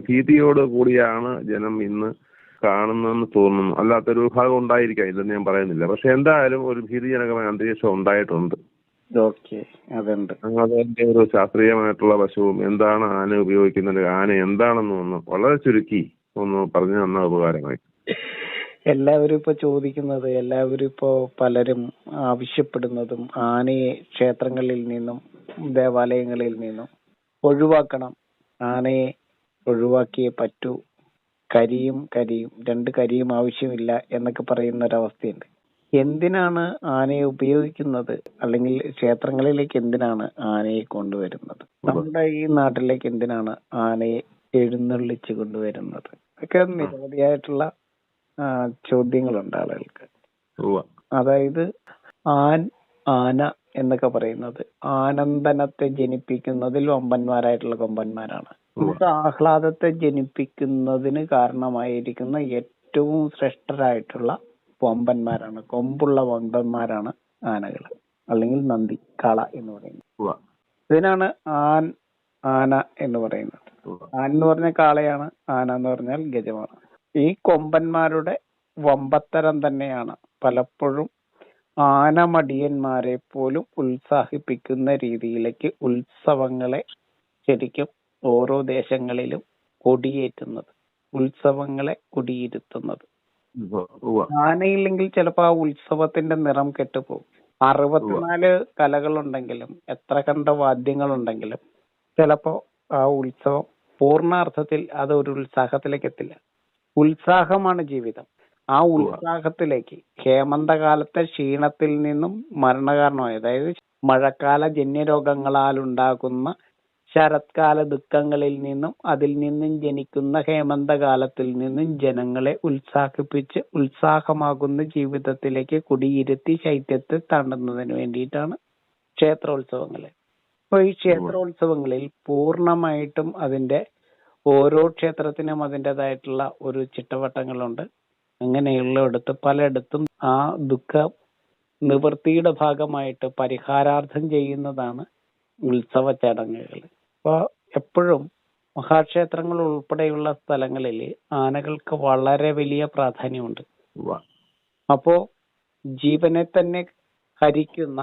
ഭീതിയോട് കൂടിയാണ് ജനം ഇന്ന് കാണുന്നതെന്ന് തോന്നുന്നു. അല്ലാത്തൊരു വിഭാഗം ഉണ്ടായിരിക്കാം, ഇല്ലെന്ന് ഞാൻ പറയുന്നില്ല. പക്ഷെ എന്തായാലും ഒരു ഭീതിജനകമായ അന്തരീക്ഷം ഉണ്ടായിട്ടുണ്ട്. അതിന്റെ ഒരു ശാസ്ത്രീയമായിട്ടുള്ള വശവും എന്താണ് ആന ഉപയോഗിക്കുന്നത്, ആന എന്താണെന്ന് ഒന്ന് വളരെ ചുരുക്കി ഒന്ന് പറഞ്ഞു തന്ന ഉപകാരമായി. എല്ലാവരും ഇപ്പൊ ചോദിക്കുന്നത്, എല്ലാവരും ഇപ്പോ പലരും ആവശ്യപ്പെടുന്നതും ആനയെ ക്ഷേത്രങ്ങളിൽ നിന്നും ദേവാലയങ്ങളിൽ നിന്നും ഒഴിവാക്കണം, ആനയെ ഒഴിവാക്കിയേ പറ്റൂ, കരിയും രണ്ട് കരിയും ആവശ്യമില്ല എന്നൊക്കെ പറയുന്ന ഒരവസ്ഥയുണ്ട്. എന്തിനാണ് ആനയെ ഉപയോഗിക്കുന്നത്, അല്ലെങ്കിൽ ക്ഷേത്രങ്ങളിലേക്ക് എന്തിനാണ് ആനയെ കൊണ്ടുവരുന്നത്, നമ്മുടെ ഈ നാട്ടിലേക്ക് എന്തിനാണ് ആനയെ എഴുന്നള്ളിച്ച് കൊണ്ടുവരുന്നത്, ഒക്കെ നിരവധിയായിട്ടുള്ള ചോദ്യങ്ങളുണ്ട് ആളുകൾക്ക്. അതായത് ആന എന്നൊക്കെ പറയുന്നത് ആനന്ദനത്തെ ജനിപ്പിക്കുന്നതിൽ വമ്പന്മാരായിട്ടുള്ള കൊമ്പന്മാരാണ്. നമുക്ക് ആഹ്ലാദത്തെ ജനിപ്പിക്കുന്നതിന് കാരണമായിരിക്കുന്ന ഏറ്റവും ശ്രേഷ്ഠരായിട്ടുള്ള വമ്പന്മാരാണ്, കൊമ്പുള്ള വമ്പന്മാരാണ് ആനകൾ, അല്ലെങ്കിൽ നന്ദി, കാള എന്ന് പറയുന്നത്. ഇതിനാണ് ആന എന്ന് പറയുന്നത്. ആന എന്ന് പറഞ്ഞാൽ കാളയാണ്, ആന എന്ന് പറഞ്ഞാൽ ഗജമാണ്. ഈ കൊമ്പന്മാരുടെ വമ്പത്തരം തന്നെയാണ് പലപ്പോഴും ആനമടിയന്മാരെ പോലും ഉത്സാഹിപ്പിക്കുന്ന രീതിയിലേക്ക് ഉത്സവങ്ങളെ ശരിക്കും ഓരോ ദേശങ്ങളിലും കൊടിയേറ്റുന്നത്, ഉത്സവങ്ങളെ കൊടിയിരുത്തുന്നത്. ആനയില്ലെങ്കിൽ ചിലപ്പോൾ ആ ഉത്സവത്തിന്റെ നിറം കെട്ടുപോകും. 64 കലകളുണ്ടെങ്കിലും എത്ര കണ്ട വാദ്യങ്ങളുണ്ടെങ്കിലും ചിലപ്പോ ആ ഉത്സവം പൂർണ്ണാർത്ഥത്തിൽ അത് ഒരു ഉത്സാഹത്തിലേക്ക് എത്തില്ല. ഉത്സാഹമാണ് ജീവിതം. ആ ഉത്സാഹത്തിലേക്ക് ഹേമന്തകാലത്തെ ക്ഷീണത്തിൽ നിന്നും മരണകാരണമായി, അതായത് മഴക്കാല ജന്യരോഗങ്ങളാൽ ഉണ്ടാകുന്ന ശരത്കാല ദുഃഖങ്ങളിൽ നിന്നും അതിൽ നിന്നും ജനിക്കുന്ന ഹേമന്തകാലത്തിൽ നിന്നും ജനങ്ങളെ ഉത്സാഹിപ്പിച്ച് ഉത്സാഹമാകുന്ന ജീവിതത്തിലേക്ക് കുടിയിരുത്തി ശൈത്യത്തെ തണ്ടുന്നതിന് വേണ്ടിയിട്ടാണ് ക്ഷേത്രോത്സവങ്ങൾ. അപ്പോൾ ഈ ക്ഷേത്രോത്സവങ്ങളിൽ പൂർണ്ണമായിട്ടും അതിന്റെ ഓരോ ക്ഷേത്രത്തിനും അതിൻ്റെതായിട്ടുള്ള ഒരു ചിട്ടവട്ടങ്ങളുണ്ട്. അങ്ങനെയുള്ളിടത്ത് പലയിടത്തും ആ ദുഃഖ നിവൃത്തിയുടെ ഭാഗമായിട്ട് പരിഹാരാർത്ഥം ചെയ്യുന്നതാണ് ഉത്സവ ചടങ്ങുകൾ. അപ്പോൾ എപ്പോഴും മഹാക്ഷേത്രങ്ങൾ ഉൾപ്പെടെയുള്ള സ്ഥലങ്ങളിൽ ആനകൾക്ക് വളരെ വലിയ പ്രാധാന്യമുണ്ട്. അപ്പോ ജീവനെ തന്നെ ഹരിക്കുന്ന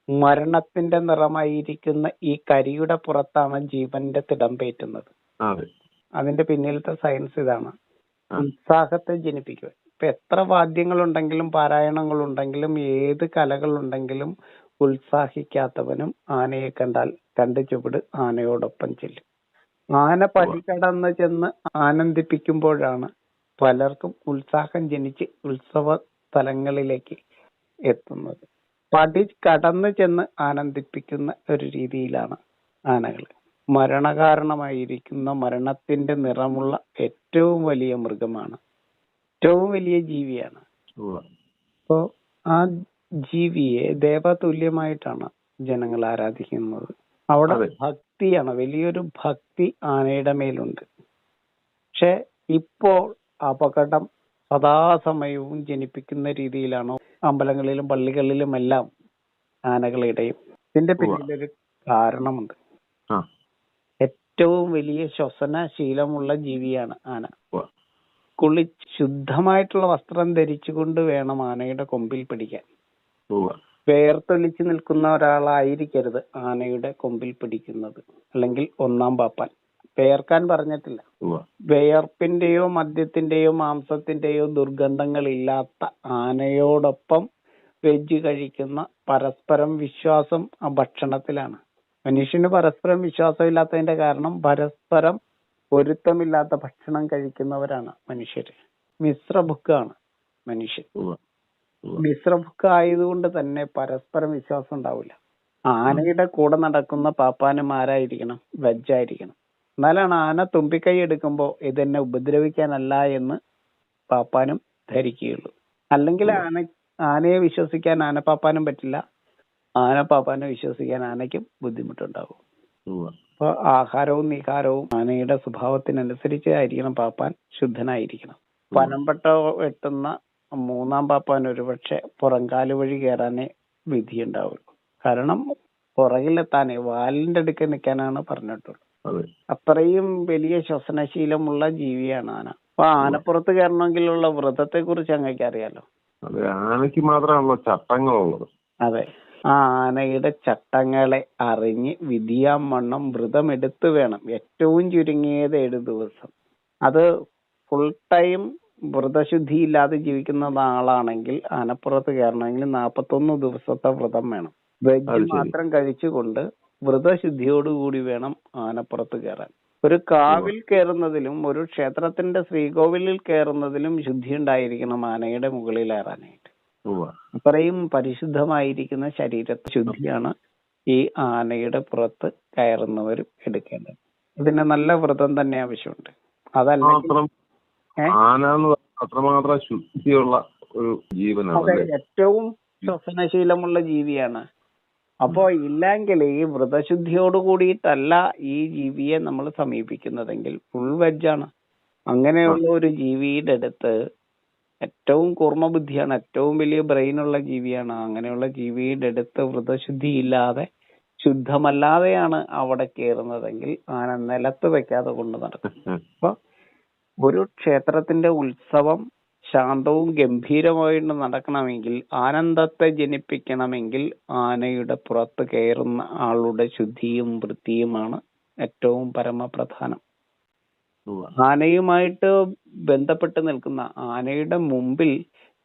മരണത്തിന്റെ നിറമായിരിക്കുന്ന ഈ കരിയുടെ പുറത്താണ് ജീവന്റെ തിടമ്പേറ്റുന്നത്. അതിന്റെ പിന്നിലത്തെ സയൻസ് ഇതാണ്, ഉത്സാഹത്തെ ജനിപ്പിക്കുക. ഇപ്പൊ എത്ര വാദ്യങ്ങളുണ്ടെങ്കിലും പാരായണങ്ങളുണ്ടെങ്കിലും ഏത് കലകളുണ്ടെങ്കിലും ഉത്സാഹിക്കാത്തവനും ആനയെ കണ്ടാൽ രണ്ട് ചുവട് ആനയോടൊപ്പം ചെല്ലും. ആന പടി കടന്ന് ചെന്ന് ആനന്ദിപ്പിക്കുമ്പോഴാണ് പലർക്കും ഉത്സാഹം ജനിച്ച് ഉത്സവ സ്ഥലങ്ങളിലേക്ക് എത്തുന്നത്. പടി കടന്ന് ചെന്ന് ആനന്ദിപ്പിക്കുന്ന ഒരു രീതിയിലാണ് ആനകൾ. മരണകാരണമായിരിക്കുന്ന മരണത്തിന്റെ നിറമുള്ള ഏറ്റവും വലിയ മൃഗമാണ്, ഏറ്റവും വലിയ ജീവിയാണ്. അപ്പോ ആ ജീവിയെ ദേവതുല്യമായിട്ടാണ് ജനങ്ങൾ ആരാധിക്കുന്നത്. അവിടെ ഭക്തിയാണ്, വലിയൊരു ഭക്തി ആനയുടെ മേലുണ്ട്. പക്ഷെ ഇപ്പോൾ അപകടം സദാസമയവും ജനിപ്പിക്കുന്ന രീതിയിലാണോ അമ്പലങ്ങളിലും പള്ളികളിലും എല്ലാം ആനകളിടയും. ഇതിന്റെ പിന്നിലൊരു കാരണമുണ്ട്. ഏറ്റവും വലിയ ശ്വസന ശീലമുള്ള ജീവിയാണ് ആന. ശുദ്ധമായിട്ടുള്ള വസ്ത്രം ധരിച്ചുകൊണ്ട് വേണം ആനയുടെ കൊമ്പിൽ പിടിക്കാൻ. വേർത്തൊലിച്ച് നിൽക്കുന്ന ഒരാളായിരിക്കരുത് ആനയുടെ കൊമ്പിൽ പിടിക്കുന്നത്, അല്ലെങ്കിൽ ഒന്നാം പാപ്പാൻ. വേർക്കാൻ പറഞ്ഞിട്ടില്ല. വേർപ്പിന്റെയോ മദ്യത്തിന്റെയോ മാംസത്തിന്റെയോ ദുർഗന്ധങ്ങൾ ഇല്ലാത്ത ആനയോടൊപ്പം വെജ് കഴിക്കുന്ന പരസ്പരം വിശ്വാസം ആ ഭക്ഷണത്തിലാണ്. മനുഷ്യന് പരസ്പരം വിശ്വാസമില്ലാത്തതിന്റെ കാരണം പരസ്പരം പൊരുത്തമില്ലാത്ത ഭക്ഷണം കഴിക്കുന്നവരാണ് മനുഷ്യര്. മിശ്രഭുക്കാണ് മനുഷ്യൻ. മിശ്രഭുക്ക് ആയതുകൊണ്ട് തന്നെ പരസ്പരം വിശ്വാസം ഉണ്ടാവില്ല. ആനയുടെ കൂടെ നടക്കുന്ന പാപ്പാനും ആരായിരിക്കണം? വെജായിരിക്കണം. എന്നാലാണ് ആന തുമ്പിക്കൈ എടുക്കുമ്പോൾ ഇതെന്നെ ഉപദ്രവിക്കാനല്ല എന്ന് പാപ്പാനും ധരിക്കുകയുള്ളൂ. അല്ലെങ്കിൽ ആനയെ വിശ്വസിക്കാൻ ആനപ്പാപ്പാനും പറ്റില്ല, ആനപ്പാപ്പാനെ വിശ്വസിക്കാൻ ആനയ്ക്കും ബുദ്ധിമുട്ടുണ്ടാവും. അപ്പൊ ആഹാരവും നിഹാരവും ആനയുടെ സ്വഭാവത്തിനനുസരിച്ച് ആയിരിക്കണം പാപ്പാൻ ശുദ്ധനായിരിക്കണം. പനമ്പട്ട വെട്ടുന്ന മൂന്നാം പാപ്പാൻ ഒരുപക്ഷെ പുറംകാല് വഴി കയറാനേ വിധിയുണ്ടാവുള്ളൂ. കാരണം പുറകിലെത്താനേ വാലിന്റെ അടുക്ക് നിൽക്കാനാണ് പറഞ്ഞിട്ടുള്ളൂ. അതെ. അത്രയും വലിയ ശ്വസനശീലമുള്ള ജീവിയാണ് ആന. അപ്പൊ ആനപ്പുറത്ത് കയറണമെങ്കിലുള്ള വ്രതത്തെ കുറിച്ച് അങ്ങേക്ക് അറിയാലോ. അതെ, ആനയ്ക്ക് മാത്രമാണല്ലോ ചട്ടങ്ങളുള്ളത്. അതെ, ആ ആനയുടെ ചട്ടങ്ങളെ അറിഞ്ഞ് വിധിയാവണ്ണം വ്രതമെടുത്ത് വേണം. ഏറ്റവും ചുരുങ്ങിയത് 7 ദിവസം. അത് ഫുൾ ടൈം വ്രതശുദ്ധി ഇല്ലാതെ ജീവിക്കുന്ന ആളാണെങ്കിൽ ആനപ്പുറത്ത് കയറണമെങ്കിൽ 41 ദിവസത്തെ വ്രതം വേണം. വെജ് മാത്രം കഴിച്ചുകൊണ്ട് വ്രതശുദ്ധിയോടുകൂടി വേണം ആനപ്പുറത്ത് കയറാൻ. ഒരു കാവിൽ കയറുന്നതിലും ഒരു ക്ഷേത്രത്തിന്റെ ശ്രീകോവിലിൽ കയറുന്നതിലും ശുദ്ധി ഉണ്ടായിരിക്കണം ആനയുടെ മുകളിൽ കയറാനായിട്ട്. അത്രയും പരിശുദ്ധമായിരിക്കുന്ന ശരീരത്തെ ശുദ്ധിയാണ് ഈ ആനയുടെ പുറത്ത് കയറുന്നവരും എടുക്കേണ്ടത്. ഇതിന് നല്ല വ്രതം തന്നെ ആവശ്യമുണ്ട്. അതല്ലെങ്കിൽ അത്രമാത്രം ശുദ്ധിയുള്ള ഒരു ജീവനാണ്. ഏറ്റവും ശ്വസനശീലമുള്ള ജീവിയാണ്. അപ്പോ ഇല്ലെങ്കിൽ ഈ വ്രതശുദ്ധിയോട് കൂടിയിട്ടല്ല ഈ ജീവിയെ നമ്മൾ സമീപിക്കുന്നതെങ്കിൽ ഫുൾ വെജാണ്. അങ്ങനെയുള്ള ഒരു ജീവിയുടെ അടുത്ത് ഏറ്റവും കൂർമ്മബുദ്ധിയാണ്, ഏറ്റവും വലിയ ബ്രെയിനുള്ള ജീവിയാണ്. അങ്ങനെയുള്ള ജീവിയുടെ അടുത്ത് വ്രതശുദ്ധി ഇല്ലാതെ ശുദ്ധമല്ലാതെയാണ് അവിടെ കയറുന്നതെങ്കിൽ ആന നിലത്ത് വെക്കാതെ കൊണ്ട് നടക്കും. അപ്പൊ ഒരു ക്ഷേത്രത്തിന്റെ ഉത്സവം ശാന്തവും ഗംഭീരമായിട്ട് നടക്കണമെങ്കിൽ, ആനന്ദത്തെ ജനിപ്പിക്കണമെങ്കിൽ ആനയുടെ പുറത്ത് കയറുന്ന ആളുടെ ശുദ്ധിയും വൃത്തിയുമാണ് ഏറ്റവും പരമപ്രധാനം. ആനയുമായിട്ട് ബന്ധപ്പെട്ട് നിൽക്കുന്ന, ആനയുടെ മുമ്പിൽ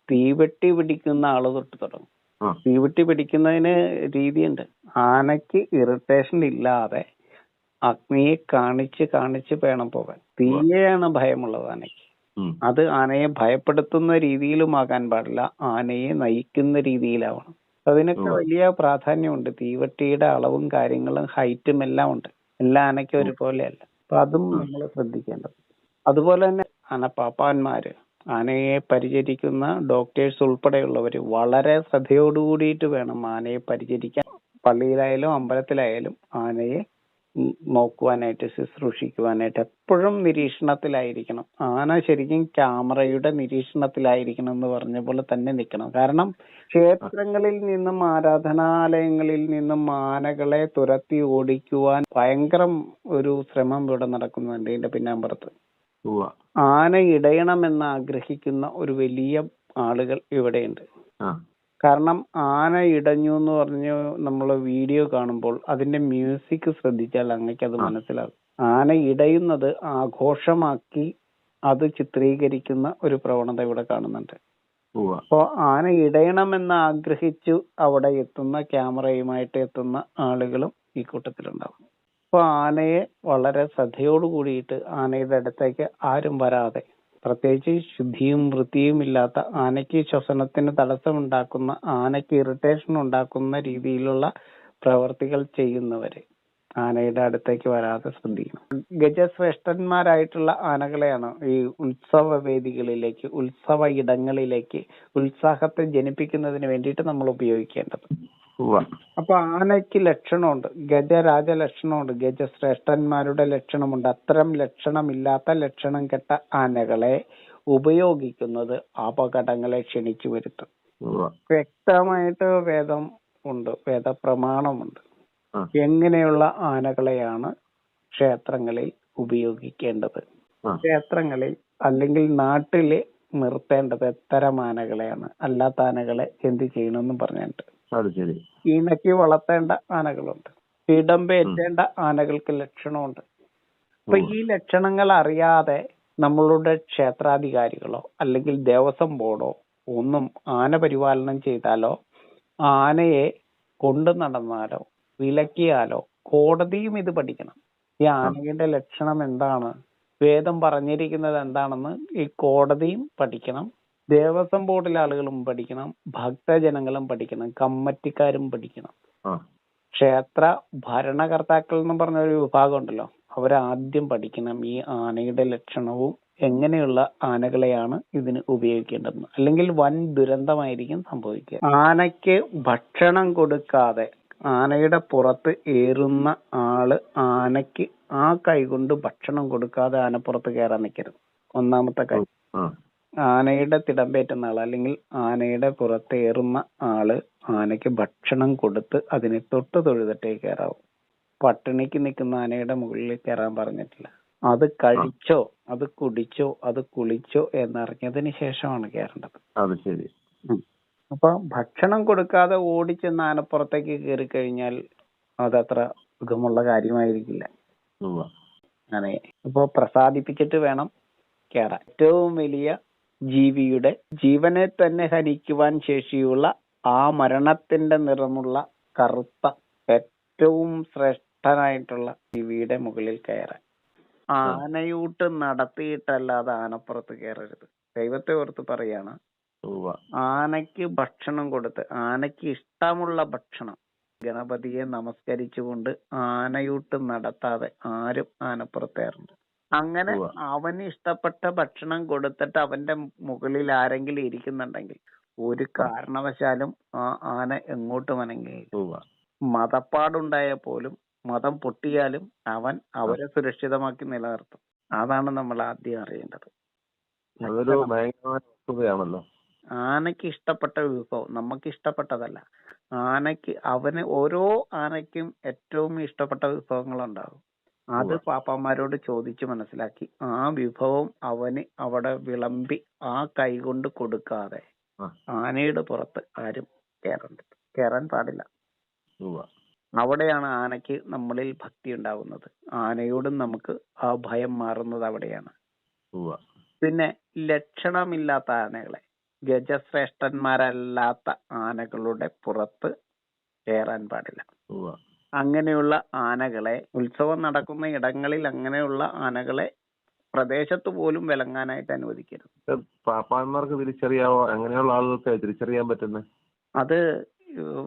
തീവെട്ടി പിടിക്കുന്ന ആള് തൊട്ട് തുടങ്ങും. തീവെട്ടി പിടിക്കുന്നതിന് രീതിയുണ്ട്. ആനയ്ക്ക് ഇറിറ്റേഷൻ ഇല്ലാതെ അഗ്നിയെ കാണിച്ച് വേണം പോകാൻ. തീയെയാണ് ഭയമുള്ളത് ആനയ്ക്ക്. അത് ആനയെ ഭയപ്പെടുത്തുന്ന രീതിയിലുമാകാൻ പാടില്ല, ആനയെ നയിക്കുന്ന രീതിയിലാവണം. അതിനൊക്കെ വലിയ പ്രാധാന്യമുണ്ട്. തീവട്ടിയുടെ അളവും കാര്യങ്ങളും ഹൈറ്റും എല്ലാം ഉണ്ട്. എല്ലാ ആനയ്ക്കും ഒരുപോലെയല്ല. അപ്പൊ അതും നമ്മൾ ശ്രദ്ധിക്കേണ്ടത്. അതുപോലെ തന്നെ ആനപ്പാപ്പാന്മാര്, ആനയെ പരിചരിക്കുന്ന ഡോക്ടേഴ്സ് ഉൾപ്പെടെയുള്ളവര് വളരെ ശ്രദ്ധയോടുകൂടിയിട്ട് വേണം ആനയെ പരിചരിക്കാൻ. പള്ളിയിലായാലും അമ്പലത്തിലായാലും ആനയെ നോക്കുവാനായിട്ട്, ശുശ്രൂഷിക്കുവാനായിട്ട് എപ്പോഴും നിരീക്ഷണത്തിലായിരിക്കണം. ആന ശരിക്കും ക്യാമറയുടെ നിരീക്ഷണത്തിലായിരിക്കണം എന്ന് പറഞ്ഞ പോലെ തന്നെ നിൽക്കണം. കാരണം ക്ഷേത്രങ്ങളിൽ നിന്നും ആരാധനാലയങ്ങളിൽ നിന്നും ആനകളെ തുരത്തി ഓടിക്കുവാൻ ഭയങ്കരം ഒരു ശ്രമം ഇവിടെ നടക്കുന്നുണ്ട്. ഇതിന്റെ പിന്നാമ്പുറത്ത് ആന ഇടയണമെന്ന് ആഗ്രഹിക്കുന്ന ഒരു വലിയ ആളുകൾ ഇവിടെയുണ്ട്. കാരണം ആന ഇടഞ്ഞു എന്ന് പറഞ്ഞ് നമ്മൾ വീഡിയോ കാണുമ്പോൾ അതിന്റെ മ്യൂസിക് ശ്രദ്ധിച്ചാൽ അങ്ങക്ക് അത് മനസ്സിലാകും. ആന ഇടയുന്നത് ആഘോഷമാക്കി അത് ചിത്രീകരിക്കുന്ന ഒരു പ്രവണത ഇവിടെ കാണുന്നുണ്ട്. അപ്പോ ആന ഇടയണമെന്ന് ആഗ്രഹിച്ചു അവിടെ എത്തുന്ന, ക്യാമറയുമായിട്ട് എത്തുന്ന ആളുകളും ഈ കൂട്ടത്തിലുണ്ടാവും. അപ്പൊ ആനയെ വളരെ ശ്രദ്ധയോട് കൂടിയിട്ട് ആനയുടെ അടുത്തേക്ക് ആരും വരാതെ, പ്രത്യേകിച്ച് ശുദ്ധിയും വൃത്തിയും ഇല്ലാത്ത, ആനയ്ക്ക് ശ്വസനത്തിന് തടസ്സമുണ്ടാക്കുന്ന, ആനയ്ക്ക് ഇറിറ്റേഷൻ ഉണ്ടാക്കുന്ന രീതിയിലുള്ള പ്രവർത്തികൾ ചെയ്യുന്നവര് ആനയുടെ അടുത്തേക്ക് വരാതെ ശ്രദ്ധിക്കണം. ഗജശ്രേഷ്ഠന്മാരായിട്ടുള്ള ആനകളെയാണ് ഈ ഉത്സവ വേദികളിലേക്ക്, ഉത്സവ ഇടങ്ങളിലേക്ക് ഉത്സാഹത്തെ ജനിപ്പിക്കുന്നതിന് വേണ്ടിയിട്ട് നമ്മൾ ഉപയോഗിക്കേണ്ടത്. അപ്പൊ ആനയ്ക്ക് ലക്ഷണമുണ്ട്, ഗജരാജ ലക്ഷണമുണ്ട്, ഗജശ്രേഷ്ഠന്മാരുടെ ലക്ഷണമുണ്ട്. അത്തരം ലക്ഷണമില്ലാത്ത, ലക്ഷണം കെട്ട ആനകളെ ഉപയോഗിക്കുന്നത് അപകടങ്ങളെ ക്ഷണിച്ചു വരുത്തും. വ്യക്തമായിട്ട് വേദം ഉണ്ട്, വേദപ്രമാണമുണ്ട് എങ്ങനെയുള്ള ആനകളെയാണ് ക്ഷേത്രങ്ങളിൽ ഉപയോഗിക്കേണ്ടത്, ക്ഷേത്രങ്ങളിൽ അല്ലെങ്കിൽ നാട്ടില് നിർത്തേണ്ടത് എത്തരം ആനകളെയാണ്, അല്ലാത്ത ആനകളെ എന്ത് ചെയ്യണമെന്നും പറഞ്ഞിട്ട്. ഇണക്കി വളർത്തേണ്ട ആനകളുണ്ട്, ഇടംപേറ്റേണ്ട ആനകൾക്ക് ലക്ഷണമുണ്ട്. അപ്പൊ ഈ ലക്ഷണങ്ങൾ അറിയാതെ നമ്മളുടെ ക്ഷേത്രാധികാരികളോ അല്ലെങ്കിൽ ദേവസ്വം ബോർഡോ ഒന്നും ആന പരിപാലനം ചെയ്താലോ ആനയെ കൊണ്ടു നടന്നാലോ വിലക്കിയാലോ കോടതിയും ഇത് പഠിക്കണം. ഈ ആനയുടെ ലക്ഷണം എന്താണ്, വേദം പറഞ്ഞിരിക്കുന്നത് എന്താണെന്ന് ഈ കോടതിയും പഠിക്കണം, ദേവസ്വം ബോർഡിലെ ആളുകളും പഠിക്കണം, ഭക്തജനങ്ങളും പഠിക്കണം, കമ്മറ്റിക്കാരും പഠിക്കണം. ക്ഷേത്ര ഭരണകർത്താക്കൾ എന്ന് പറഞ്ഞ ഒരു വിഭാഗം ഉണ്ടല്ലോ, അവരാദ്യം പഠിക്കണം ഈ ആനയുടെ ലക്ഷണവും എങ്ങനെയുള്ള ആനകളെയാണ് ഇതിന് ഉപയോഗിക്കേണ്ടതെന്ന്. അല്ലെങ്കിൽ വൻ ദുരന്തമായിരിക്കും സംഭവിക്കുക. ആനയ്ക്ക് ഭക്ഷണം കൊടുക്കാതെ ആനയുടെ പുറത്ത് ഏറുന്ന ആള് ആനയ്ക്ക് ആ കൈകൊണ്ട് ഭക്ഷണം കൊടുക്കാതെ ആനപ്പുറത്ത് കയറാൻ നിൽക്കരുത്. ഒന്നാമത്തെ കാര്യം. ആനയുടെ തിടമ്പേറ്റുന്ന ആള് അല്ലെങ്കിൽ ആനയുടെ പുറത്തേറുന്ന ആള് ആനയ്ക്ക് ഭക്ഷണം കൊടുത്ത് അതിനെ തൊട്ട് തൊഴുതിട്ടേ കയറാവും. പട്ടിണിക്ക് നിൽക്കുന്ന ആനയുടെ മുകളിൽ കയറാൻ പറഞ്ഞിട്ടില്ല. അത് കഴിച്ചോ, അത് കുടിച്ചോ, അത് കുളിച്ചോ എന്നറിഞ്ഞതിന് ശേഷമാണ് കയറേണ്ടത്. അത് ശരി. അപ്പൊ ഭക്ഷണം കൊടുക്കാതെ ഓടിച്ചെന്ന് ആനപ്പുറത്തേക്ക് കയറി കഴിഞ്ഞാൽ അതത്ര സുഖമുള്ള കാര്യമായിരിക്കില്ല. അതെ. അപ്പൊ പ്രസാദിപ്പിച്ചിട്ട് വേണം കയറാൻ. ഏറ്റവും വലിയ ജീവിയുടെ ജീവനെ തന്നെ ഹനിക്കുവാൻ ശേഷിയുള്ള ആ മരണത്തിന്റെ നിറമുള്ള കറുത്ത ഏറ്റവും ശ്രേഷ്ഠനായിട്ടുള്ള ജീവിയുടെ മുകളിൽ കയറാൻ. ആനയൂട്ട് നടത്തിയിട്ടല്ലാതെ ആനപ്പുറത്ത് കയറരുത്. ദൈവത്തെ ഓർത്ത് പറയാണ്. ആനയ്ക്ക് ഭക്ഷണം കൊടുത്ത്, ആനയ്ക്ക് ഇഷ്ടമുള്ള ഭക്ഷണം, ഗണപതിയെ നമസ്കരിച്ചുകൊണ്ട് ആനയൂട്ട് നടത്താതെ ആരും ആനപ്പുറത്ത് കയറരുത്. അങ്ങനെ അവന് ഇഷ്ടപ്പെട്ട ഭക്ഷണം കൊടുത്തിട്ട് അവന്റെ മുകളിൽ ആരെങ്കിലും ഇരിക്കുന്നുണ്ടെങ്കിൽ ഒരു കാരണവശാലും ആ ആന എങ്ങോട്ടും അനങ്ങില്ല. മതപ്പാടുണ്ടായാൽ പോലും, മതം പൊട്ടിയാലും അവൻ അവരെ സുരക്ഷിതമാക്കി നിലനിർത്തും. അതാണ് നമ്മൾ ആദ്യം അറിയേണ്ടത്. ആനയ്ക്ക് ഇഷ്ടപ്പെട്ട വിഭവം നമുക്ക് ഇഷ്ടപ്പെട്ടതല്ല. അവന് ഓരോ ആനയ്ക്കും ഏറ്റവും ഇഷ്ടപ്പെട്ട വിഭവങ്ങളുണ്ടാകും. അത് പാപ്പാന്മാരോട് ചോദിച്ച് മനസ്സിലാക്കി ആ വിഭവം അവന് അവിടെ വിളമ്പി ആ കൈ കൊണ്ട് കൊടുക്കാതെ ആനയുടെ പുറത്ത് ആരും കയറാൻ പാടില്ല. അവിടെയാണ് ആനയ്ക്ക് നമ്മളിൽ ഭക്തി ഉണ്ടാകുന്നത്. ആനയോടും നമുക്ക് ആ ഭയം മാറുന്നത് അവിടെയാണ്. പിന്നെ ലക്ഷണമില്ലാത്ത ആനകളെ, ഗജശ്രേഷ്ഠന്മാരല്ലാത്ത ആനകളുടെ പുറത്ത് കയറാൻ പാടില്ല. അങ്ങനെയുള്ള ആനകളെ, ഉത്സവം നടക്കുന്ന ഇടങ്ങളിൽ അങ്ങനെയുള്ള ആനകളെ പ്രദേശത്ത് പോലും വിലങ്ങാനായിട്ട് അനുവദിക്കരുത്. പാപ്പാന്മാർക്ക് തിരിച്ചറിയാവോ? അങ്ങനെയുള്ള ആളുകൾക്ക് തിരിച്ചറിയാൻ പറ്റുന്നത്? അത്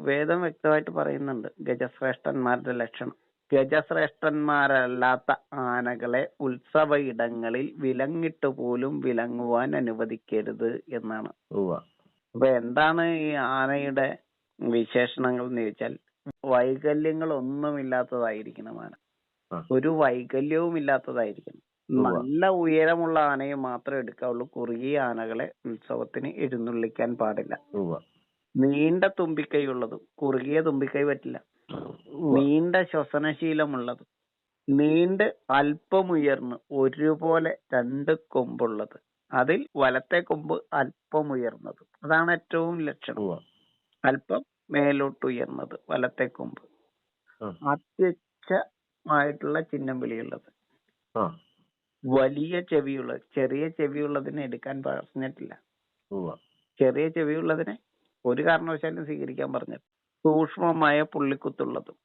വേദം വ്യക്തമായിട്ട് പറയുന്നുണ്ട് ഗജശ്രേഷ്ഠന്മാരുടെ ലക്ഷണം. ഗജശ്രേഷ്ഠന്മാരല്ലാത്ത ആനകളെ ഉത്സവ ഇടങ്ങളിൽ വിലങ്ങിട്ട് പോലും വിലങ്ങുവാൻ അനുവദിക്കരുത് എന്നാണ്. അപ്പൊ എന്താണ് ഈ ആനയുടെ വിശേഷണങ്ങൾ എന്ന് ചോദിച്ചാൽ, വൈകല്യങ്ങളൊന്നുമില്ലാത്തതായിരിക്കണം ആന. ഒരു വൈകല്യവും ഇല്ലാത്തതായിരിക്കണം. നല്ല ഉയരമുള്ള ആനയെ മാത്രമേ എടുക്കാവുള്ളൂ. കുറുകിയ ആനകളെ ഉത്സവത്തിന് എഴുന്നള്ളിക്കാൻ പാടില്ല. നീണ്ട തുമ്പിക്കൈയുള്ളതും, കുറുകിയ തുമ്പിക്കൈ പറ്റില്ല. നീണ്ട ശ്വസനശീലമുള്ളതും, നീണ്ട് അല്പമുയർന്ന് ഒരുപോലെ രണ്ട് കൊമ്പുള്ളത്, അതിൽ വലത്തെ കൊമ്പ് അല്പം ഉയർന്നത്, അതാണ് ഏറ്റവും ലക്ഷണം. അല്പം മേലോട്ടുയർന്നത് വലത്തെ കൊമ്പ്, അത്യച്ഛമായിട്ടുള്ള ചിഹ്നം വിളിയുള്ളത്, വലിയ ചെവിയുള്ളത്. ചെറിയ ചെവിയുള്ളതിനെ എടുക്കാൻ പറഞ്ഞിട്ടില്ല. ചെറിയ ചെവിയുള്ളതിനെ ഒരു കാരണവശാലും സ്വീകരിക്കാൻ പറഞ്ഞിട്ട്. സൂക്ഷ്മമായ പുള്ളിക്കുത്തുള്ളതും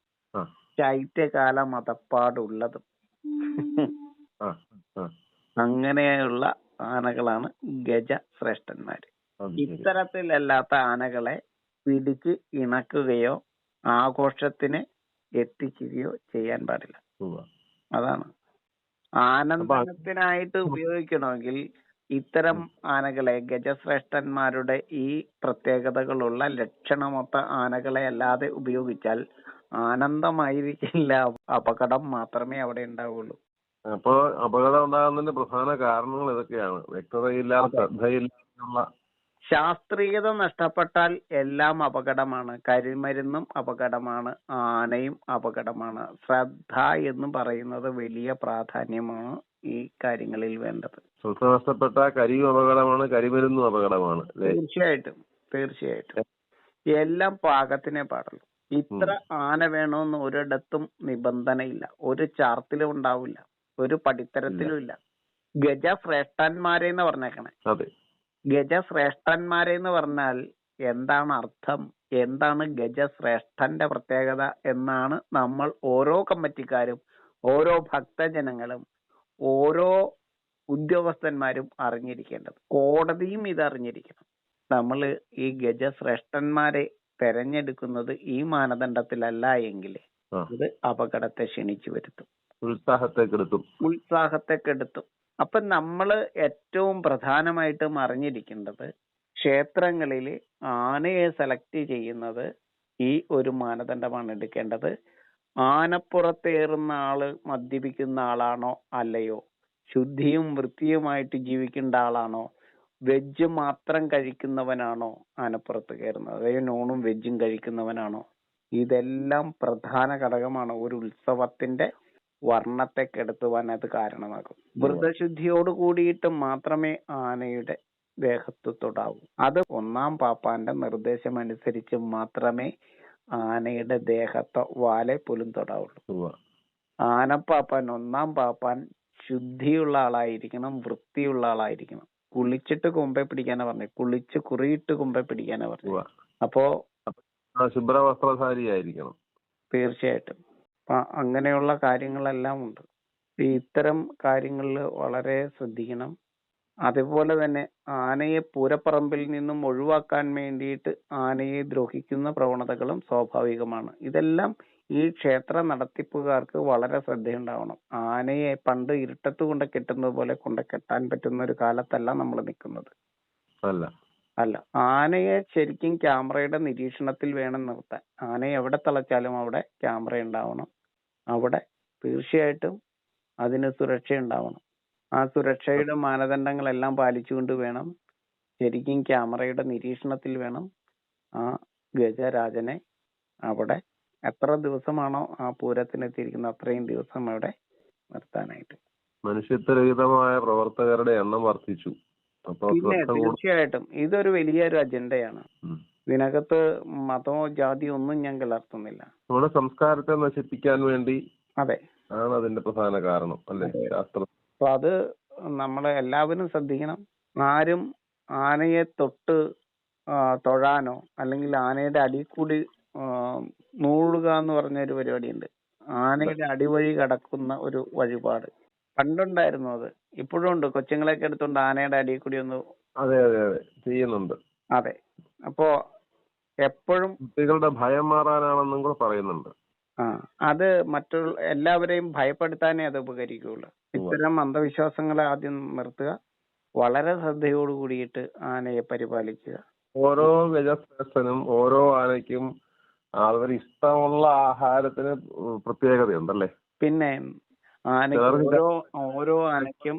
ശൈത്യകാല മതപ്പാടുള്ളതും അങ്ങനെയുള്ള ആനകളാണ് ഗജശ്രേഷ്ഠന്മാര്. ഇത്തരത്തിലല്ലാത്ത ആനകളെ പിടിച്ച് ഇണക്കുകയോ ആഘോഷത്തിന് എത്തിക്കുകയോ ചെയ്യാൻ പാടില്ല. അതാണ്. ആനന്ദനത്തിനായിട്ട് ഉപയോഗിക്കണമെങ്കിൽ ഇത്തരം ആനകളെ, ഗജശ്രേഷ്ഠന്മാരുടെ ഈ പ്രത്യേകതകളുള്ള ലക്ഷണമൊത്ത ആനകളെ അല്ലാതെ ഉപയോഗിച്ചാൽ ആനന്ദമായിരിക്കില്ല, അപകടം മാത്രമേ അവിടെ ഉണ്ടാവുള്ളൂ. അപ്പോൾ അപകടം ഉണ്ടാകുന്നതിന്റെ പ്രധാന കാരണങ്ങൾ ഇതൊക്കെയാണ്. വ്യക്തതയില്ലാത്ത, ശ്രദ്ധയില്ലാത്ത, ശാസ്ത്രീയത നഷ്ടപ്പെട്ടാൽ എല്ലാം അപകടമാണ്. കരിമരുന്നും അപകടമാണ്, ആനയും അപകടമാണ്. ശ്രദ്ധ എന്ന് പറയുന്നത് വലിയ പ്രാധാന്യമാണ് ഈ കാര്യങ്ങളിൽ വേണ്ടത്. ശ്രദ്ധ നഷ്ടപ്പെട്ട കരിയും അപകടമാണ്, കരിമരുന്നും അപകടമാണ്. തീർച്ചയായിട്ടും. എല്ലാം പാകത്തിനേ പാടുള്ളൂ. ഇത്ര ആന വേണമെന്ന് ഒരിടത്തും നിബന്ധനയില്ല. ഒരു ചാർട്ടിലും ഉണ്ടാവില്ല, ഒരു പടിത്തരത്തിലും ഇല്ല. ഗജശ്രേഷ്ഠന്മാരെന്ന് പറഞ്ഞേക്കണേ. ഗജശ്രേഷ്ഠന്മാരെന്ന് പറഞ്ഞാൽ എന്താണ് അർത്ഥം, എന്താണ് ഗജശ്രേഷ്ഠന്റെ പ്രത്യേകത എന്നാണ് നമ്മൾ ഓരോ കമ്മിറ്റിക്കാരും, ഓരോ ഭക്തജനങ്ങളും, ഓരോ ഉദ്യോഗസ്ഥന്മാരും അറിഞ്ഞിരിക്കേണ്ടത്. കോടതിയും ഇത് അറിഞ്ഞിരിക്കണം. നമ്മൾ ഈ ഗജശ്രേഷ്ഠന്മാരെ തെരഞ്ഞെടുക്കുന്നത് ഈ മാനദണ്ഡത്തിലല്ല എങ്കിൽ ഇത് അപകടത്തെ ക്ഷണിച്ചു വരുത്തും, ഉത്സാഹത്തെ കെടുത്തും. അപ്പൊ നമ്മള് ഏറ്റവും പ്രധാനമായിട്ടും അറിഞ്ഞിരിക്കേണ്ടത്, ക്ഷേത്രങ്ങളിൽ ആനയെ സെലക്ട് ചെയ്യുന്നത് ഈ ഒരു മാനദണ്ഡമാണ് എടുക്കേണ്ടത്. ആനപ്പുറത്തേറുന്ന ആള് മദ്യപിക്കുന്ന ആളാണോ അല്ലയോ, ശുദ്ധിയും വൃത്തിയുമായിട്ട് ജീവിക്കേണ്ട ആളാണോ, വെജ് മാത്രം കഴിക്കുന്നവനാണോ ആനപ്പുറത്ത് കയറുന്നത്, അതായത് നോണും വെജും കഴിക്കുന്നവനാണോ, ഇതെല്ലാം പ്രധാന ഘടകമാണ് ഒരു ഉത്സവത്തിന്റെ വർണ്ണത്തെ കെടുത്തുവാൻ അത് കാരണമാകും. വ്രതശുദ്ധിയോട് കൂടിയിട്ട് മാത്രമേ ആനയുടെ ദേഹത്ത് തൊടാവൂ. അത് ഒന്നാം പാപ്പാന്റെ നിർദ്ദേശം അനുസരിച്ച് മാത്രമേ ആനയുടെ ദേഹത്തോ വാലെ പോലും തൊടാവുള്ളൂ. ആനപ്പാപ്പാൻ ഒന്നാം പാപ്പാൻ ശുദ്ധിയുള്ള ആളായിരിക്കണം, വൃത്തിയുള്ള ആളായിരിക്കണം. കുളിച്ചിട്ട് കൊമ്പെ പിടിക്കാനാ പറഞ്ഞത്, കുളിച്ച് കുറിയിട്ട് കൊമ്പെ പിടിക്കാനാ പറഞ്ഞത്. അപ്പോ ശുഭ്രവസ്ത്രധാരിയായിരിക്കണം തീർച്ചയായിട്ടും. അങ്ങനെയുള്ള കാര്യങ്ങളെല്ലാം ഉണ്ട്. ഇത്തരം കാര്യങ്ങളിൽ വളരെ ശ്രദ്ധിക്കണം. അതുപോലെ തന്നെ ആനയെ പൂരപ്പറമ്പിൽ നിന്നും ഒഴിവാക്കാൻ വേണ്ടിയിട്ട് ആനയെ ദ്രോഹിക്കുന്ന പ്രവണതകളും സ്വാഭാവികമാണ്. ഇതെല്ലാം ഈ ക്ഷേത്ര നടത്തിപ്പുകാർക്ക് വളരെ ശ്രദ്ധയുണ്ടാവണം. ആനയെ പണ്ട് ഇരുട്ടത്ത് കൊണ്ട് കെട്ടുന്നത് പോലെ കൊണ്ട് കെട്ടാൻ പറ്റുന്ന ഒരു കാലത്തല്ല നമ്മൾ നിൽക്കുന്നത്. അല്ല, ആനയെ ശരിക്കും ക്യാമറയുടെ നിരീക്ഷണത്തിൽ വേണം നിർത്താൻ. ആനയെ എവിടെ തളച്ചാലും അവിടെ ക്യാമറ ഉണ്ടാവണം. അവിടെ തീർച്ചയായിട്ടും അതിന് സുരക്ഷ ഉണ്ടാവണം. ആ സുരക്ഷയുടെ മാനദണ്ഡങ്ങളെല്ലാം പാലിച്ചുകൊണ്ട് വേണം ശരിക്കും ക്യാമറയുടെ നിരീക്ഷണത്തിൽ വേണം ആ ഗജരാജനെ അവിടെ എത്ര ദിവസമാണോ ആ പൂരത്തിനെത്തിയിരിക്കുന്നത് അത്രയും ദിവസം അവിടെ നിർത്താനായിട്ട്. മനുഷ്യത്വരഹിതമായ പ്രവർത്തകരുടെ എണ്ണം വർദ്ധിച്ചു. പിന്നെ തീർച്ചയായിട്ടും ഇതൊരു വലിയൊരു അജണ്ടയാണ്. ഇതിനകത്ത് മതമോ ജാതിയോ ഒന്നും ഞാൻ കലർത്തുന്നില്ല. നമ്മുടെ സംസ്കാരത്തെ നശിപ്പിക്കാൻ വേണ്ടി അതെ ആണ് അതിന്റെ പ്രധാന കാരണം അല്ലേ ശാസ്ത്രം. അപ്പൊ അത് നമ്മളെ എല്ലാവരും ശ്രദ്ധിക്കണം. ആരും ആനയെ തൊട്ട് തൊഴാനോ അല്ലെങ്കിൽ ആനയുടെ അടിയിൽ കൂടി മൂഴുക എന്ന് പറഞ്ഞൊരു പരിപാടിയുണ്ട്. ആനയുടെ അടിവഴി കടക്കുന്ന ഒരു വഴിപാട് പണ്ടുണ്ടായിരുന്നു. അത് ഇപ്പോഴും ഉണ്ട്. കൊച്ചുങ്ങളെയൊക്കെ എടുത്തോണ്ട് ആനയുടെ അടിയിൽ കൂടി ഒന്ന് അതെ ചെയ്യുന്നുണ്ട്. അതെ. അപ്പോ എപ്പോഴും കുട്ടികളുടെ ഭയം മാറാനാണെന്നും കൂടെ പറയുന്നുണ്ട്. അത് മറ്റുള്ള എല്ലാവരെയും ഭയപ്പെടുത്താനേ അത് ഉപകരിക്കുകയുള്ളു. ഇത്തരം അന്ധവിശ്വാസങ്ങളെ ആദ്യം നിർത്തുക. വളരെ ശ്രദ്ധയോട് കൂടിയിട്ട് ആനയെ പരിപാലിക്കുക. ഓരോ ഗജശ്രേഷ്ഠനും ഓരോ ആനയ്ക്കും അവർ ഇഷ്ടമുള്ള ആഹാരത്തിന് പ്രത്യേകതയുണ്ടല്ലേ. പിന്നെ ആനയ്ക്ക് ഓരോ ആനയ്ക്കും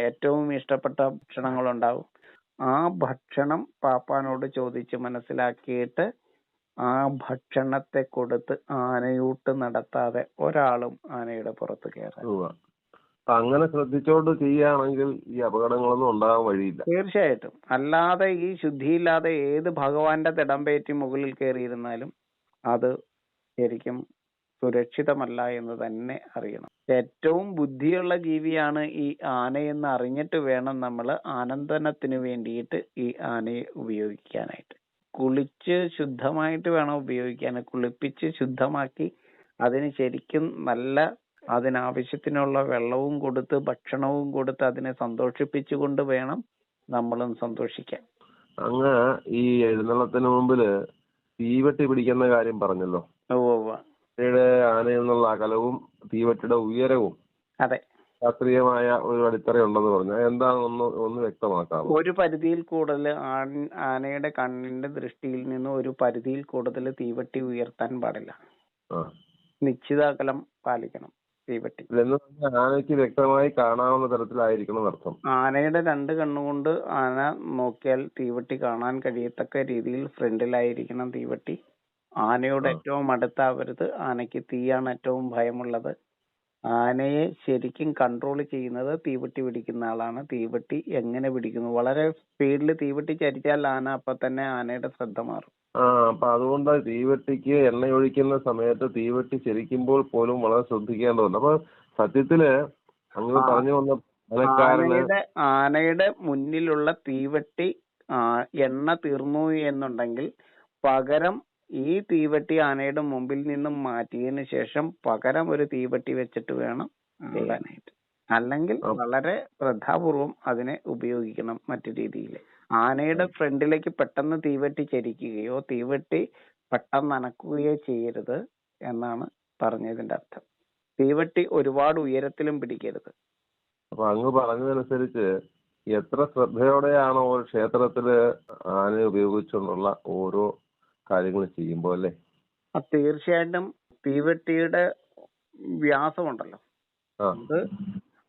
ഏറ്റവും ഇഷ്ടപ്പെട്ട ഭക്ഷണങ്ങളുണ്ടാവും. ആ ഭക്ഷണം പാപ്പാനോട് ചോദിച്ച് മനസ്സിലാക്കിയിട്ട് ആ ഭക്ഷണത്തെ കൊടുത്ത് ആനയൂട്ട് നടത്താതെ ഒരാളും ആനയുടെ പുറത്ത് കയറാം. അങ്ങനെ ശ്രദ്ധിച്ചോണ്ട് ചെയ്യുകയാണെങ്കിൽ ഈ അപകടങ്ങളൊന്നും ഉണ്ടാകാൻ വഴിയില്ല. തീർച്ചയായിട്ടും. അല്ലാതെ ഈ ശുദ്ധിയില്ലാതെ ഏത് ഭഗവാന്റെ തിടമ്പേറ്റി മുകളിൽ കയറിയിരുന്നാലും അത് ശരിക്കും സുരക്ഷിതമല്ല എന്ന് തന്നെ അറിയണം. ഏറ്റവും ബുദ്ധിയുള്ള ജീവിയാണ് ഈ ആനയെന്ന് അറിഞ്ഞിട്ട് വേണം നമ്മൾ ആനന്ദനത്തിന് വേണ്ടിയിട്ട് ഈ ആനയെ ഉപയോഗിക്കാനായിട്ട്. കുളിച്ച് ശുദ്ധമായിട്ട് വേണം ഉപയോഗിക്കാൻ. കുളിപ്പിച്ച് ശുദ്ധമാക്കി അതിന് ശരിക്കും നല്ല അതിനാവശ്യത്തിനുള്ള വെള്ളവും കൊടുത്ത് ഭക്ഷണവും കൊടുത്ത് അതിനെ സന്തോഷിപ്പിച്ചുകൊണ്ട് വേണം നമ്മളും സന്തോഷിക്കാൻ. അങ്ങ് ഈ എഴുന്നള്ളത്തിന് മുമ്പില് തീവെട്ടി പിടിക്കുന്ന കാര്യം പറഞ്ഞല്ലോ. ആനയിൽ നിന്നുള്ള അകലവും തീവെട്ടിയുടെ ഉയരവും അതെ ശാസ്ത്രീയമായ ഒരു അടിത്തറയുണ്ടെന്ന് പറഞ്ഞു. എന്താണെന്ന് ഒന്ന് വ്യക്തമാക്കാം. ഒരു പരിധിയിൽ കൂടുതൽ ആനയുടെ കണ്ണിന്റെ ദൃഷ്ടിയിൽ നിന്ന് ഒരു പരിധിയിൽ കൂടുതൽ തീവെട്ടി ഉയർത്താൻ പാടില്ല. നിശ്ചിത അകലം പാലിക്കണം തീവെട്ടി. ആനയ്ക്ക് വ്യക്തമായി കാണാവുന്ന തരത്തിലായിരിക്കണം അർത്ഥം. ആനയുടെ രണ്ട് കണ്ണുകൊണ്ട് ആന നോക്കിയാൽ തീവെട്ടി കാണാൻ കഴിയത്തക്ക രീതിയിൽ ഫ്രണ്ടിലായിരിക്കണം തീവെട്ടി. ആനയോട് ഏറ്റവും അടുത്താവരുത്. ആനയ്ക്ക് തീയാണ് ഏറ്റവും ഭയമുള്ളത്. ആനയെ ശരിക്കും കൺട്രോൾ ചെയ്യുന്നത് തീവെട്ടി പിടിക്കുന്ന ആളാണ്. തീവെട്ടി എങ്ങനെ പിടിക്കുന്നു, വളരെ സ്പീഡിൽ തീവെട്ടി ചരിച്ചാൽ ആന അപ്പൊ തന്നെ ആനയുടെ ശ്രദ്ധ മാറും. അപ്പൊ അതുകൊണ്ട് തീവെട്ടിക്ക് എണ്ണയൊഴിക്കുന്ന സമയത്ത് തീവെട്ടി ചരിക്കുമ്പോൾ പോലും വളരെ ശ്രദ്ധിക്കേണ്ടതുണ്ട്. അപ്പൊ സത്യത്തില് അങ്ങനെ പറഞ്ഞു വന്ന ആനയുടെ മുന്നിലുള്ള തീവെട്ടി എണ്ണ തീർന്നു എന്നുണ്ടെങ്കിൽ പകരം ഈ തീവെട്ടി ആനയുടെ മുമ്പിൽ നിന്നും മാറ്റിയതിനു ശേഷം പകരം ഒരു തീവെട്ടി വെച്ചിട്ട് വേണം ചെയ്യാനായിട്ട്. അല്ലെങ്കിൽ വളരെ ശ്രദ്ധാപൂർവം അതിനെ ഉപയോഗിക്കണം മറ്റു രീതിയിൽ. ആനയുടെ ഫ്രണ്ടിലേക്ക് പെട്ടെന്ന് തീവെട്ടി ചരിക്കുകയോ തീവെട്ടി പെട്ടെന്ന് അനക്കുകയോ ചെയ്യരുത് എന്നാണ് പറഞ്ഞതിന്റെ അർത്ഥം. തീവെട്ടി ഒരുപാട് ഉയരത്തിലും പിടിക്കരുത്. അപ്പൊ അങ്ങ് പറഞ്ഞതനുസരിച്ച് എത്ര ശ്രദ്ധയോടെയാണോ ഒരു ക്ഷേത്രത്തില് ആനയെ ഉപയോഗിച്ചുകൊണ്ടുള്ള ഓരോ കാര്യങ്ങൾ ചെയ്യുമ്പോ അല്ലേ? തീർച്ചയായിട്ടും. തീവെട്ടിയുടെ വ്യാസമുണ്ടല്ലോ, അത്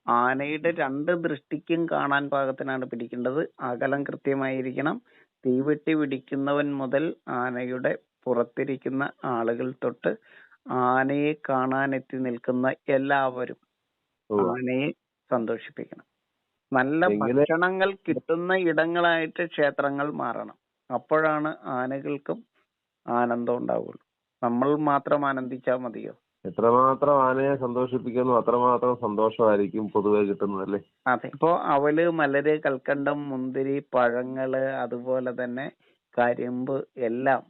ആനയുടെ രണ്ട് ദൃഷ്ടിക്കും കാണാൻ പാകത്തിനാണ് പിടിക്കേണ്ടത്. അകലം കൃത്യമായിരിക്കണം. തീവെട്ടി പിടിക്കുന്നവൻ മുതൽ ആനയുടെ പുറത്തിരിക്കുന്ന ആളുകൾ തൊട്ട് ആനയെ കാണാനെത്തി നിൽക്കുന്ന എല്ലാവരും ഉവ്വ. ആനയെ സന്തോഷിപ്പിക്കണം. നല്ല എങ്ങനെ ഭക്ഷണങ്ങൾ കിട്ടുന്ന ഇടങ്ങളായിട്ട് ക്ഷേത്രങ്ങൾ മാറണം. അപ്പോഴാണ് ആനകൾക്കും ആനന്ദം ഉണ്ടാവുള്ളൂ. നമ്മൾ മാത്രം ആനന്ദിച്ചാൽ മതിയോ? എത്രമാത്രം ആനയെ സന്തോഷിപ്പിക്കുന്നു അത്രമാത്രം സന്തോഷമായിരിക്കും പൊതുവെ കിട്ടുന്നതല്ലേ. അതെ. ഇപ്പോ അവല്, മലര്, കൽക്കണ്ടം, മുന്തിരി, പഴങ്ങള്, അതുപോലെ തന്നെ കരിമ്പ് എല്ലാം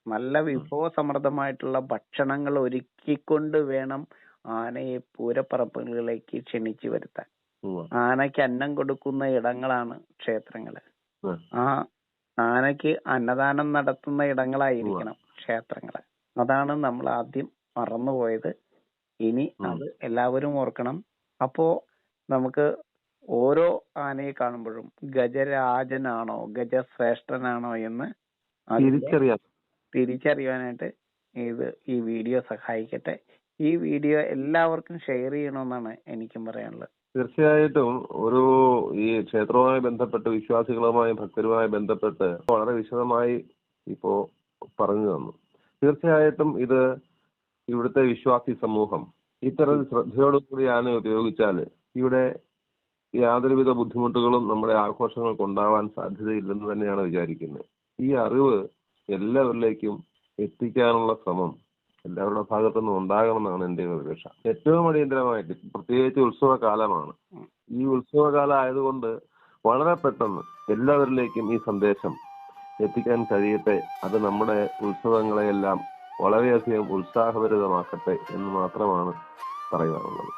നല്ല വിഭവസമൃദ്ധമായിട്ടുള്ള ഭക്ഷണങ്ങൾ ഒരുക്കിക്കൊണ്ട് വേണം ആനയെ പൂരപ്പറമ്പുകളിലേക്ക് ക്ഷണിച്ചു വരുത്താൻ. ഉവ്വ. ആനയ്ക്ക് അന്നം കൊടുക്കുന്ന ഇടങ്ങളാണ് ക്ഷേത്രങ്ങള്. ഉം. ആ ആനയ്ക്ക് അന്നദാനം നടത്തുന്ന ഇടങ്ങളായിരിക്കണം ക്ഷേത്രങ്ങള്. അതാണ് നമ്മൾ ആദ്യം മറന്നുപോയത്. ഇനി അത് എല്ലാവരും ഓർക്കണം. അപ്പോ നമുക്ക് ഓരോ ആനയെ കാണുമ്പോഴും ഗജരാജനാണോ ഗജശ്രേഷ്ഠനാണോ എന്ന് തിരിച്ചറിയാം. തിരിച്ചറിയാനായിട്ട് ഈ വീഡിയോ സഹായിക്കട്ടെ. ഈ വീഡിയോ എല്ലാവർക്കും ഷെയർ ചെയ്യണമെന്നാണ് എനിക്കും പറയാനുള്ളത്. തീർച്ചയായിട്ടും ഈ ക്ഷേത്രവുമായി ബന്ധപ്പെട്ട് വിശ്വാസികളുമായി ഭക്തരുമായി ബന്ധപ്പെട്ട് വളരെ വിശദമായി ഇപ്പോ പറഞ്ഞു തന്നു. തീർച്ചയായിട്ടും ഇത് ഇവിടുത്തെ വിശ്വാസി സമൂഹം ഇത്തരത്തിൽ ശ്രദ്ധയോടുകൂടി ആന ഉപയോഗിച്ചാൽ ഇവിടെ യാതൊരുവിധ ബുദ്ധിമുട്ടുകളും നമ്മുടെ ആഘോഷങ്ങൾക്ക് ഉണ്ടാവാൻ സാധ്യതയില്ലെന്ന് തന്നെയാണ് വിചാരിക്കുന്നത്. ഈ അറിവ് എല്ലാവരിലേക്കും എത്തിക്കാനുള്ള ശ്രമം എല്ലാവരുടെ ഭാഗത്തുനിന്നും ഉണ്ടാകണമെന്നാണ് എന്റെ ഒരു അപേക്ഷ. ഏറ്റവും അടിയന്തരമായിട്ട് പ്രത്യേകിച്ച് ഉത്സവകാലമാണ്. ഈ ഉത്സവകാലം ആയതുകൊണ്ട് വളരെ പെട്ടെന്ന് എല്ലാവരിലേക്കും ഈ സന്ദേശം എത്തിക്കാൻ കഴിയട്ടെ. അത് നമ്മുടെ ഉത്സവങ്ങളെയെല്ലാം വളരെയധികം ഉത്സാഹഭരിതമാക്കട്ടെ എന്ന് മാത്രമാണ് പറയാനുള്ളത്.